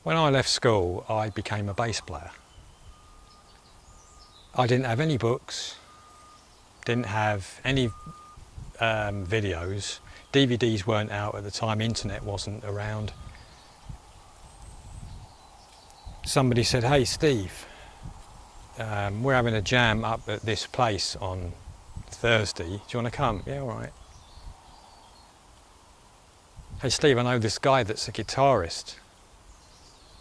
When I left school, I became a bass player. I didn't have any books, didn't have any videos. DVDs weren't out at the time, internet wasn't around. Somebody said, "Hey Steve, we're having a jam up at this place on Thursday. Do you want to come?" "Yeah, all right." "Hey Steve, I know this guy that's a guitarist.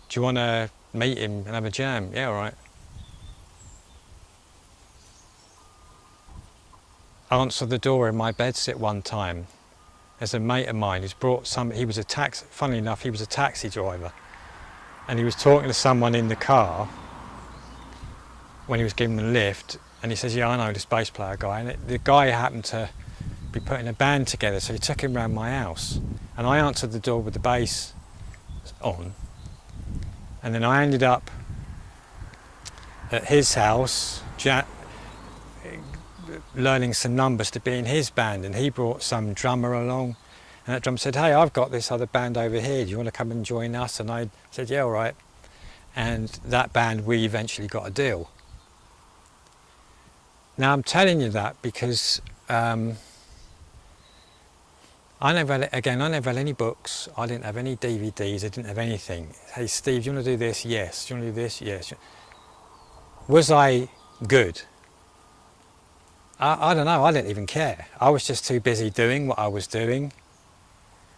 Do you want to meet him and have a jam?" "Yeah, all right." I answered the door in my bedsit one time. There's a mate of mine who's brought funnily enough, he was a taxi driver. And he was talking to someone in the car when he was giving them a lift, and he says, "Yeah, I know this bass player guy." And the guy happened to be putting a band together, so he took him round my house. And I answered the door with the bass on. And then I ended up at his house, learning some numbers to be in his band, and he brought some drummer along, and that drummer said, "Hey, I've got this other band over here, do you want to come and join us?" And I said, "Yeah, all right." And that band, we eventually got a deal. Now I'm telling you that because I never had any books, I didn't have any DVDs, I didn't have anything. "Hey Steve, do you want to do this?" "Yes." "Do you want to do this?" "Yes." Was I good? I don't know, I didn't even care. I was just too busy doing what I was doing.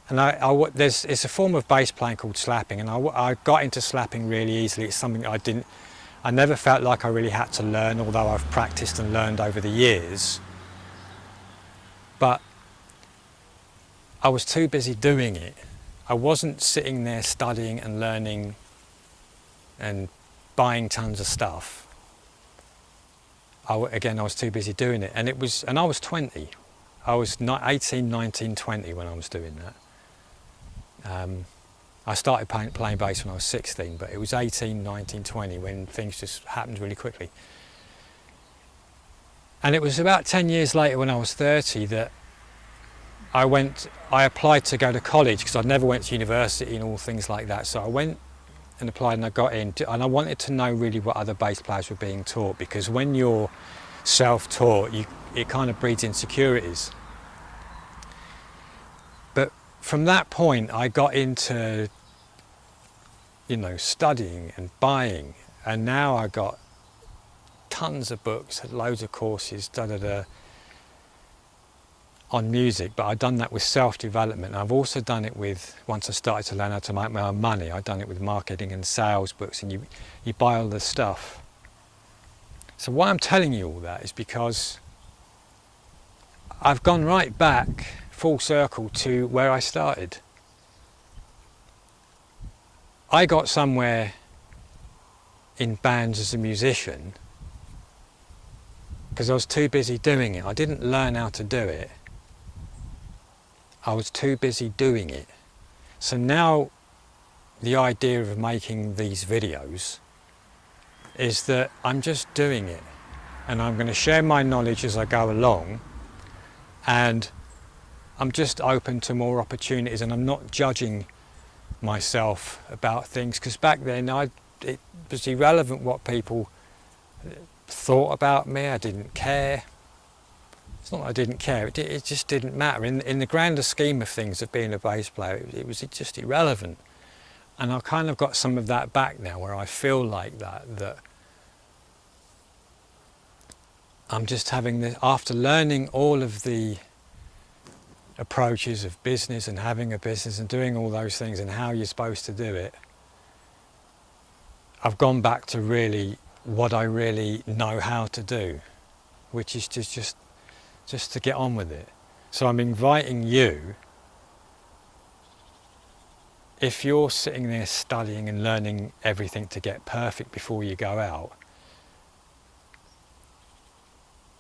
And it's a form of bass playing called slapping, and I got into slapping really easily. It's something I never felt like I really had to learn, although I've practiced and learned over the years. But I was too busy doing it. I wasn't sitting there studying and learning and buying tons of stuff. I was too busy doing it, and I was 20. I was not 18, 19, 20 when I was doing that. I started playing bass when I was 16, but it was 18, 19, 20 when things just happened really quickly. And it was about 10 years later, when I was 30, that I applied to go to college, because I'd never went to university and all things like that. So I went and applied, and I got in, and I wanted to know really what other bass players were being taught, because when you're self-taught, it kind of breeds insecurities. But from that point, I got into, studying and buying, and now I got tons of books, loads of courses, on music. But I've done that with self-development. I've also done it with, once I started to learn how to make my own money, I've done it with marketing and sales books, and you buy all this stuff. So why I'm telling you all that is because I've gone right back full circle to where I started. I got somewhere in bands as a musician because I was too busy doing it. I didn't learn how to do it. I was too busy doing it. So now the idea of making these videos is that I'm just doing it, and I'm going to share my knowledge as I go along, and I'm just open to more opportunities, and I'm not judging myself about things, because back then it was irrelevant what people thought about me. I didn't care. It's not that I didn't care, it just didn't matter. In the grander scheme of things of being a bass player, it was just irrelevant. And I've kind of got some of that back now, where I feel like that I'm just having this, after learning all of the approaches of business and having a business and doing all those things and how you're supposed to do it, I've gone back to really what I really know how to do, which is just to get on with it. So I'm inviting you, if you're sitting there studying and learning everything to get perfect before you go out,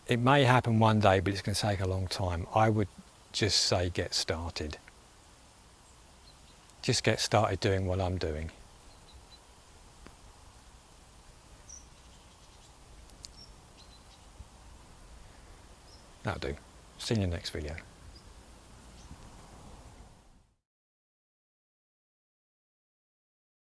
it may happen one day, but it's going to take a long time. I would just say get started. Just get started doing what I'm doing. That'll do. See you in the next video.